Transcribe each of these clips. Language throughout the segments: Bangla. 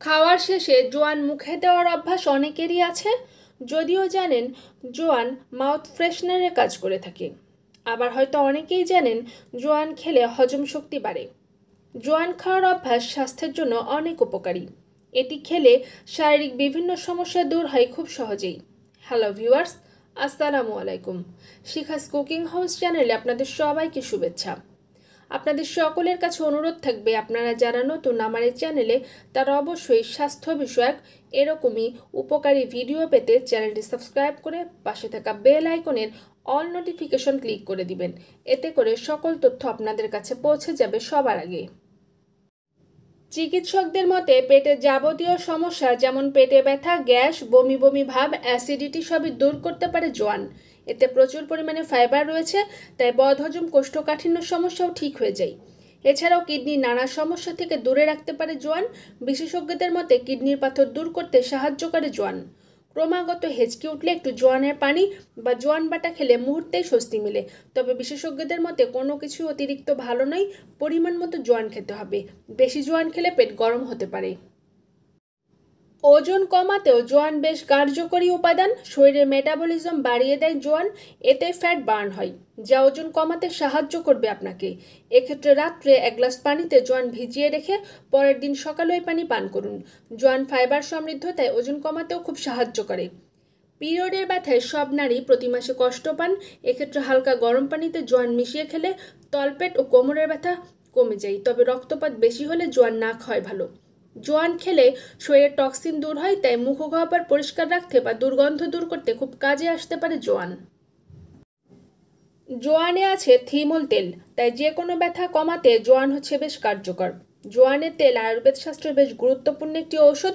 খাওয়ার শেষে জোয়ান মুখে দেওয়ার অভ্যাস অনেকেরই আছে। যদিও জানেন জোয়ান মাউথ ফ্রেশনারের কাজ করে থাকে। আবার হয়তো অনেকেই জানেন জোয়ান খেলে হজম শক্তি বাড়ে। জোয়ান খাওয়ার অভ্যাস স্বাস্থ্যের জন্য অনেক উপকারী। এটি খেলে শারীরিক বিভিন্ন সমস্যা দূর হয় খুব সহজেই। হ্যালো ভিউয়ার্স, আসসালামু আলাইকুম। শিখাস কুকিং হাউস চ্যানেলে আপনাদের সবাইকে শুভেচ্ছা। আপনাদের সকলের কাছে অনুরোধ থাকবে, আপনারা যারা নতুন আমার এই চ্যানেলে, তারা অবশ্যই স্বাস্থ্য বিষয়ক এরকমই উপকারী ভিডিও পেতে চ্যানেলটি সাবস্ক্রাইব করে পাশে থাকা বেল আইকনের অল নোটিফিকেশন ক্লিক করে দিবেন। এতে করে সকল তথ্য আপনাদের কাছে পৌঁছে যাবে সবার আগে। চিকিৎসকদের মতে পেটের যাবতীয় সমস্যা যেমন পেটে ব্যথা, গ্যাস, বমি বমি ভাব, অ্যাসিডিটি সবই দূর করতে পারে জোয়ান। এতে প্রচুর পরিমাণে ফাইবার রয়েছে, তাই বদহজম, কোষ্ঠকাঠিন্য সমস্যাও ঠিক হয়ে যায়। এছাড়াও কিডনির নানা সমস্যা থেকে দূরে রাখতে পারে জোয়ান। বিশেষজ্ঞদের মতে কিডনির পাথর দূর করতে সাহায্য করে জোয়ান। ক্রমাগত হেঁচকি উঠলে একটু জোয়ানের পানি বা জোয়ান বাটা খেলে মুহূর্তেই স্বস্তি মিলে। তবে বিশেষজ্ঞদের মতে কোনো কিছু অতিরিক্ত ভালো নয়, পরিমাণ মতো জোয়ান খেতে হবে। বেশি জোয়ান খেলে পেট গরম হতে পারে। ওজন কমাতেও জোয়ান বেশ কার্যকরী উপাদান। শরীরের মেটাবলিজম বাড়িয়ে দেয় জোয়ান, এতে ফ্যাট বার্ন হয়, যা ওজন কমাতে সাহায্য করবে আপনাকে। এক্ষেত্রে রাত্রে 1 গ্লাস পানিতে জোয়ান ভিজিয়ে রেখে পরের দিন সকালে ওই পানি পান করুন। জোয়ান ফাইবার সমৃদ্ধ, তাই ওজন কমাতেও খুব সাহায্য করে। পিরিয়ডের ব্যথায় সব নারী প্রতি মাসে কষ্ট পান। এক্ষেত্রে হালকা গরম পানিতে জোয়ান মিশিয়ে খেলে তলপেট ও কোমরের ব্যথা কমে যায়। তবে রক্তপাত বেশি হলে জোয়ান না খাওয়াই ভালো। জোয়ান খেলে শরীরের টক্সিন দূর হয়, তাই মুখ ও গহ্বর পরিষ্কার রাখতে বা দুর্গন্ধ দূর করতে খুব কাজে আসতে পারে জোয়ান। জোয়ানে আছে থিমল তেল, তাই যে কোনো ব্যথা কমাতে জোয়ান হচ্ছে বেশ কার্যকর। জোয়ানের তেল আয়ুর্বেদ শাস্ত্রের বেশ গুরুত্বপূর্ণ একটি ঔষধ।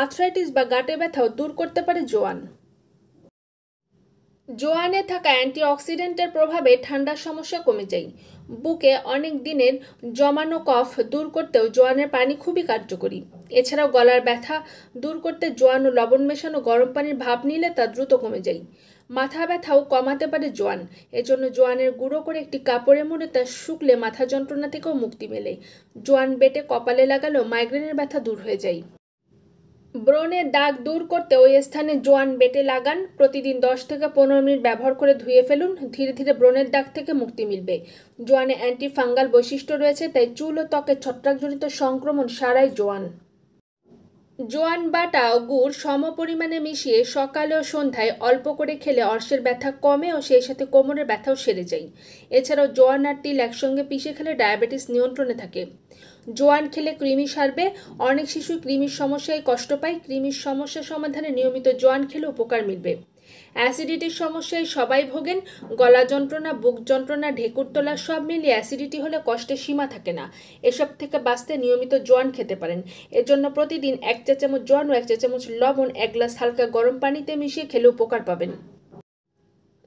আর্থ্রাইটিস বা গাঁটে ব্যথাও দূর করতে পারে জোয়ান। জোয়ানে থাকা অ্যান্টিঅক্সিডেন্টের প্রভাবে ঠান্ডার সমস্যা কমে যায়। বুকে অনেক দিনের জমানো কফ দূর করতেও জোয়ানের পানি খুবই কার্যকরী। এছাড়াও গলার ব্যথা দূর করতে জোয়ান ও লবণ মেশানো গরম পানির ভাপ নিলে তা দ্রুত কমে যায়। মাথা ব্যথাও কমাতে পারে জোয়ান। এজন্য জোয়ানের গুঁড়ো করে একটি কাপড়ে মুড়ে তা শুকলে মাথা যন্ত্রণা থেকেও মুক্তি মেলে। জোয়ান বেটে কপালে লাগালেও মাইগ্রেনের ব্যথা দূর হয়ে যায়। ব্রণের দাগ দূর করতে ওই স্থানে জোয়ান বেটে লাগান। প্রতিদিন 10 থেকে 15 মিনিট ব্যবহার করে ধুয়ে ফেলুন। ধীরে ধীরে ব্রণের দাগ থেকে মুক্তি মিলবে। জোয়ানে অ্যান্টি ফাঙ্গাল বৈশিষ্ট্য রয়েছে, তাই চুল ও ত্বকের ছত্রাকজনিত সংক্রমণ সারায় জোয়ান। জোয়ান বাটা ও গুড় সম পরিমাণে মিশিয়ে সকালে ও সন্ধ্যায় অল্প করে খেলে অর্শের ব্যথা কমে ও সেই সাথে কোমরের ব্যথাও সেরে যায়। এছাড়াও জোয়ান আর তিল একসঙ্গে পিষে খেলে ডায়াবেটিস নিয়ন্ত্রণে থাকে। জোয়ান খেলে কৃমি সারবে। অনেক শিশু কৃমির সমস্যায় কষ্ট পায়। কৃমির সমস্যা সমাধানে নিয়মিত জোয়ান খেলে উপকার মিলবে। অ্যাসিডিটির সমস্যায় সবাই ভোগেন। গলা যন্ত্রণা, বুক যন্ত্রণা, ঢেকুর তোলা সব মিলিয়ে অ্যাসিডিটি হলে কষ্টের সীমা থাকে না। এসব থেকে বাঁচতে নিয়মিত জোয়ান খেতে পারেন। এর জন্য প্রতিদিন 1 চা চামচ জোয়ান ও 1 চা চামচ লবণ 1 গ্লাস হালকা গরম পানিতে মিশিয়ে খেলে উপকার পাবেন।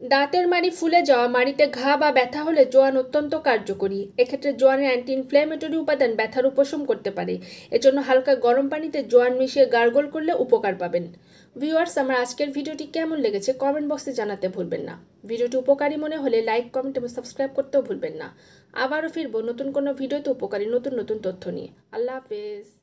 দাঁতের মাড়ি ফুলে যাওয়া, মাড়িতে ঘা বা ব্যথা হলে জোয়ান অত্যন্ত কার্যকরী। এক্ষেত্রে জোয়ানের অ্যান্টি ইনফ্ল্যামেটরি উপাদান ব্যথার উপশম করতে পারে। এজন্য হালকা গরম পানিতে জোয়ান মিশিয়ে গার্গল করলে উপকার পাবেন। ভিউয়ার্স, আমার আজকের ভিডিওটি কেমন লেগেছে কমেন্ট বক্সে জানাতে ভুলবেন না। ভিডিওটি উপকারী মনে হলে লাইক, কমেন্ট এবং সাবস্ক্রাইব করতেও ভুলবেন না। আবারও ফিরবো নতুন কোনো ভিডিওতে উপকারী নতুন নতুন তথ্য নিয়ে। আল্লাহ হাফেজ।